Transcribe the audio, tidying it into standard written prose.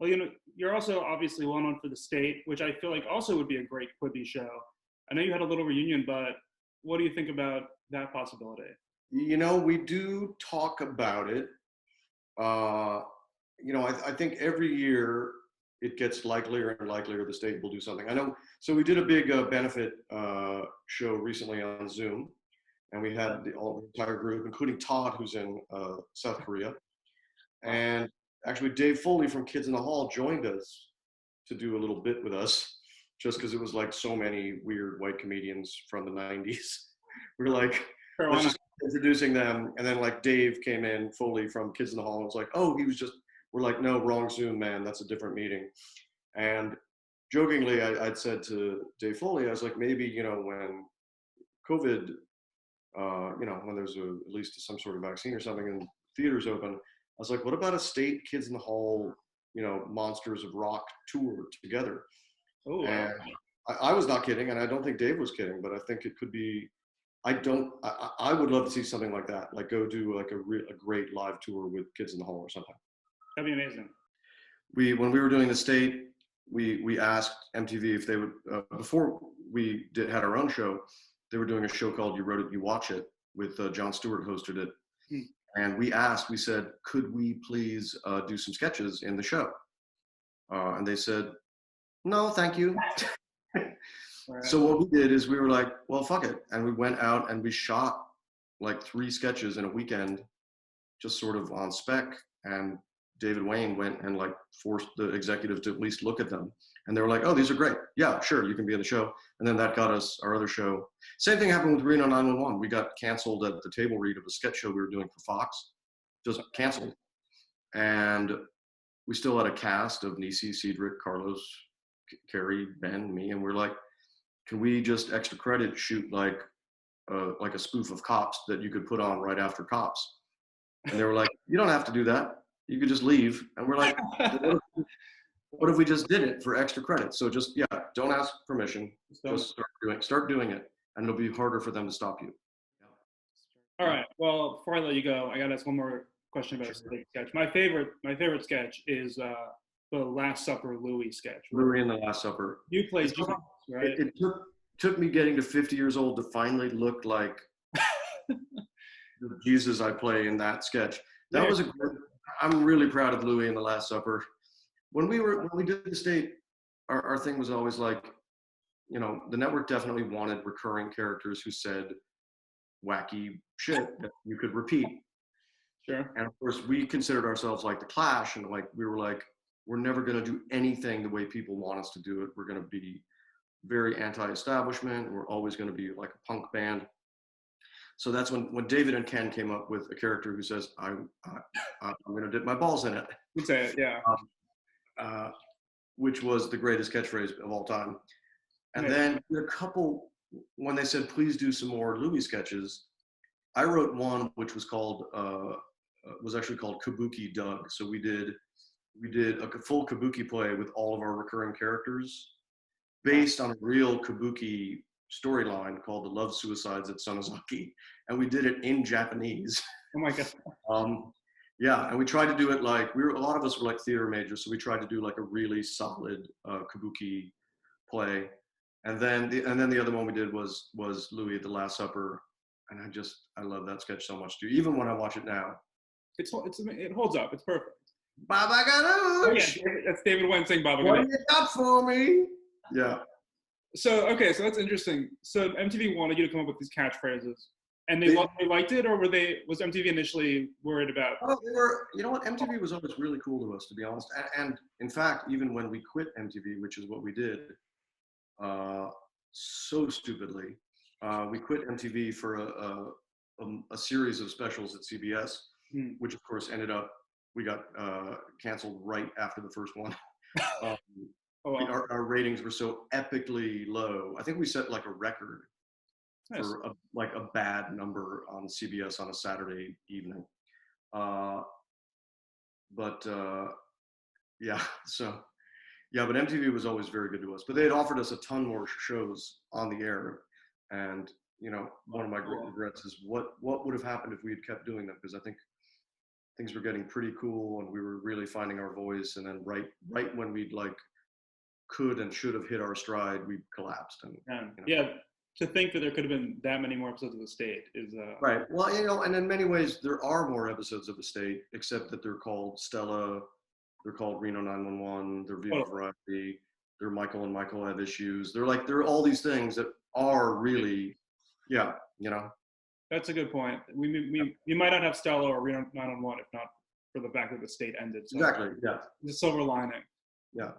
Well, you're also obviously well known for the state, which I feel like also would be a great Quibi show. I know you had a little reunion, but what do you think about that possibility? We do talk about it. Uh, I think every year it gets likelier and likelier the state will do something. I know. So we did a big benefit show recently on Zoom, and we had the entire group, including Todd, who's in South Korea, and actually Dave Foley from Kids in the Hall joined us to do a little bit with us, just because it was like so many weird white comedians from the 90s. We were like, let's just introducing them. And then like Dave came in, Foley from Kids in the Hall, and was like, oh, we're like, no, wrong Zoom, man. That's a different meeting. And jokingly, I'd said to Dave Foley, I was like, maybe, when COVID, when there's at least some sort of vaccine or something and theaters open, I was like, what about a state Kids in the Hall, Monsters of Rock tour together? Oh, and I was not kidding, and I don't think Dave was kidding, but I think it could be. I would love to see something like that, like go do like a great live tour with Kids in the Hall or something. That'd be amazing. When we were doing the state, we asked MTV if they would, before we had our own show, they were doing a show called You Wrote It, You Watch It with Jon Stewart hosted it. And we said, could we please do some sketches in the show? And they said, no, thank you. Right. So what we did is we were like, well, fuck it. And we went out and we shot like 3 sketches in a weekend, just sort of on spec. And David Wayne went and like forced the executives to at least look at them. And they were like, oh, these are great. Yeah, sure, you can be in the show. And then that got us our other show. Same thing happened with Reno 911. We got canceled at the table read of a sketch show we were doing for Fox, just canceled. And we still had a cast of Nisi, Cedric, Carlos, Carrie, Ben, me, and we're like, can we just extra credit shoot like a spoof of Cops that you could put on right after Cops? And they were like, you don't have to do that. You could just leave. And we're like, what if we just did it for extra credit? So just, don't ask permission. Just start doing it. And it'll be harder for them to stop you. All right. Well, before I let you go, I got to ask one more question about a sketch. My favorite sketch is the Last Supper Louis sketch. Louis in the Last Supper. You played Jesus, right? It took me getting to 50 years old to finally look like the Jesus I play in that sketch. That was I'm really proud of Louis in the Last Supper. When we did the state, our thing was always like, the network definitely wanted recurring characters who said wacky shit that you could repeat. Sure. And of course, we considered ourselves like the Clash, and like we were like, we're never going to do anything the way people want us to do it. We're going to be very anti-establishment. We're always going to be like a punk band. So that's when David and Ken came up with a character who says, I'm going to dip my balls in it. You'd say it, yeah. Which was the greatest catchphrase of all time. And then a couple, when they said, please do some more Louis sketches, I wrote one which was actually called Kabuki Doug. So we did a full Kabuki play with all of our recurring characters based on a real Kabuki storyline called The Love Suicides at Sonozaki. And we did it in Japanese. Oh my God. Yeah, and we tried to do it like, a lot of us were like theater majors, so we tried to do like a really solid Kabuki play. And then the other one we did was Louis at the Last Supper. And I love that sketch so much too. Even when I watch it now. It holds up, it's perfect. Baba Ganoush! Oh, yeah, that's David Wayne saying Baba Ganoush. What do you got for me? Yeah. So that's interesting. So MTV wanted you to come up with these catchphrases, and they liked it, or was MTV initially worried about? Oh, they were. You know what? MTV was always really cool to us, to be honest. And in fact, even when we quit MTV, which is what we did, so stupidly, we quit MTV for a series of specials at CBS, which of course ended up we got canceled right after the first one. Our ratings were so epically low. I think we set like a record for a bad number on CBS on a Saturday evening. But MTV was always very good to us. But they had offered us a ton more shows on the air. And, one of my great regrets is what would have happened if we had kept doing them? Because I think things were getting pretty cool and we were really finding our voice. And then right when we'd like could and should have hit our stride, we collapsed. And yeah, to think that there could have been that many more episodes of The State is right. Well, and in many ways there are more episodes of The State, except that they're called Stella, they're called Reno 911, they're Viva Variety, they're Michael and Michael Have Issues. They're all these things that are really, yeah, That's a good point. We might not have Stella or Reno 911 if not for the fact that The State ended. So exactly. Yeah. the silver lining. Yeah.